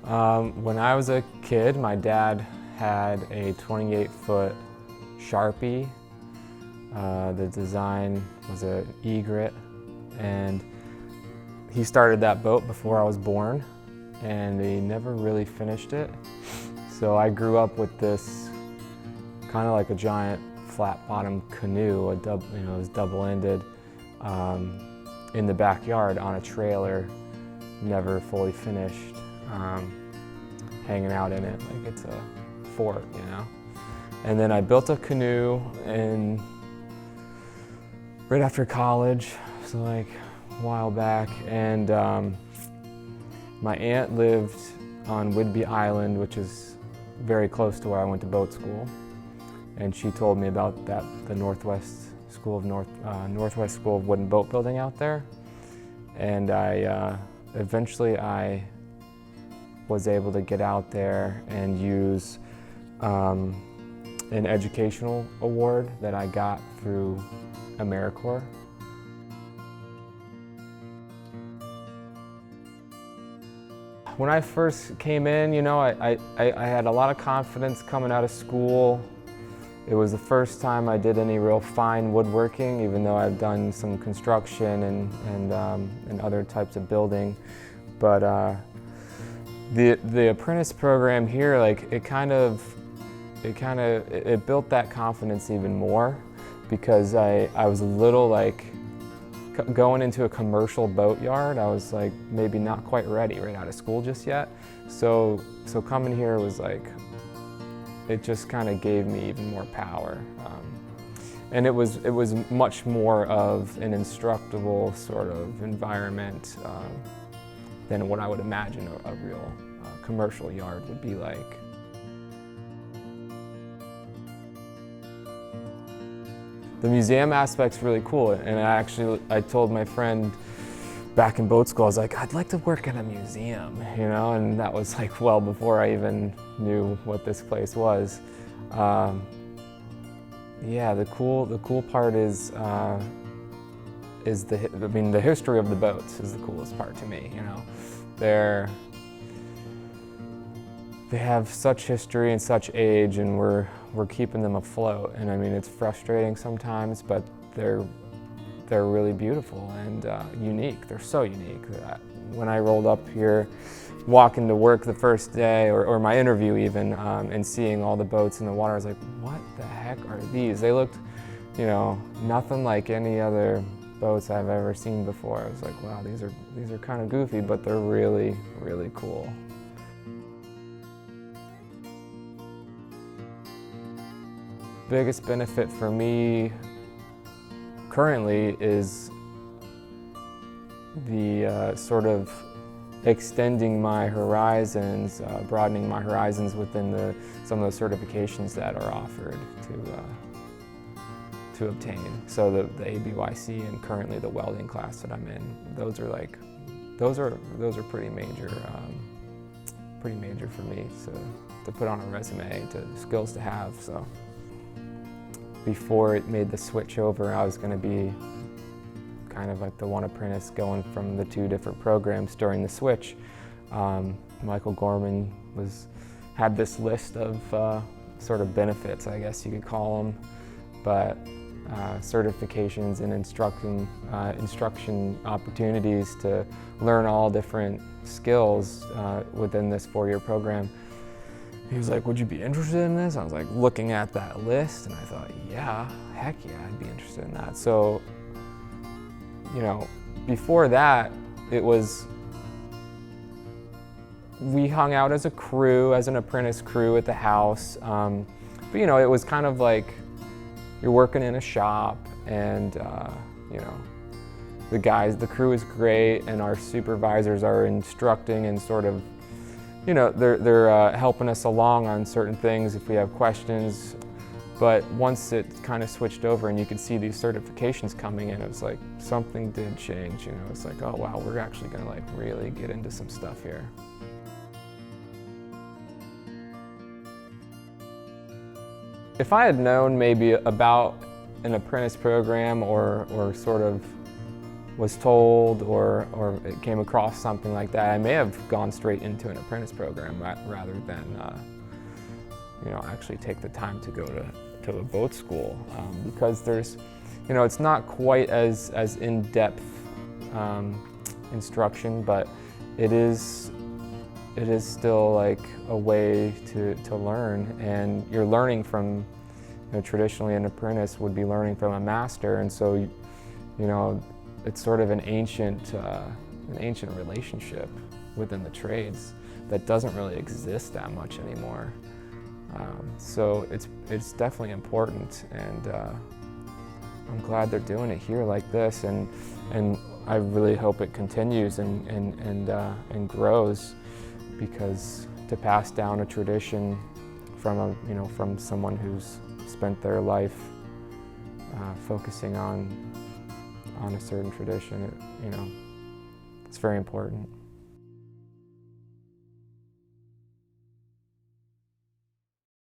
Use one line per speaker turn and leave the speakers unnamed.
When I was a kid, my dad had a 28-foot Sharpie. The design was an egret, and he started that boat before I was born, and he never really finished it. So I grew up with this kind of like a giant flat-bottom canoe, it was double-ended, in the backyard on a trailer, never fully finished, hanging out in it like it's a fort, you know. And then I built a canoe right after college, so like a while back, and my aunt lived on Whidbey Island, which is very close to where I went to boat school, and she told me about the Northwest School of Wooden Boat Building out there, and eventually I was able to get out there and use an educational award that I got through AmeriCorps. When I first came in, I had a lot of confidence coming out of school. It was the first time I did any real fine woodworking, even though I've done some construction and other types of building. But the apprentice program here, like it built that confidence even more, because I was a little like going into a commercial boat yard. I was like maybe not quite ready right out of school just yet. So coming here was like, it just kind of gave me even more power. And it was much more of an instructable sort of environment than what I would imagine a real commercial yard would be like. The museum aspect's really cool, and I told my friend back in boat school, I was like, I'd like to work in a museum, and that was like well before I even knew what this place was. Yeah, the cool part is the history of the boats is the coolest part to me. They have such history and such age, and we're keeping them afloat. And I mean, it's frustrating sometimes, but they're really beautiful and unique. They're so unique that when I rolled up here, walking to work the first day, or my interview even, and seeing all the boats in the water, I was like, what the heck are these? They looked, nothing like any other boats I've ever seen before. I was like, wow, these are kind of goofy, but they're really, really cool. Biggest benefit for me currently is the sort of extending my horizons, broadening my horizons within some of the certifications that are offered to obtain. So the ABYC and currently the welding class that I'm in, those are pretty major for me to put on a resume, skills to have. So before it made the switch over, I was going to be kind of like the one apprentice going from the two different programs. During the switch, Michael Gorman had this list of sort of benefits, I guess you could call them, but certifications and instruction opportunities to learn all different skills within this 4-year program. He was like, would you be interested in this? I was like looking at that list, and I thought, yeah, heck yeah, I'd be interested in that. So, before that, we hung out as a crew, as an apprentice crew at the house. But it was kind of like you're working in a shop, and the crew is great, and our supervisors are instructing and sort of, they're helping us along on certain things if we have questions. But once it kind of switched over and you could see these certifications coming in, it was like something did change. It's like, oh wow, we're actually going to like really get into some stuff here. If I had known maybe about an apprentice program or sort of was told or it came across something like that, I may have gone straight into an apprentice program rather than actually take the time to go to a boat school, because there's, it's not quite as in-depth instruction, but it is still like a way to learn, and you're learning from, traditionally an apprentice would be learning from a master, and so it's sort of an ancient relationship within the trades that doesn't really exist that much anymore. So it's definitely important, and I'm glad they're doing it here like this, and I really hope it continues and grows, because to pass down a tradition from from someone who's spent their life focusing on a certain tradition, it's very important.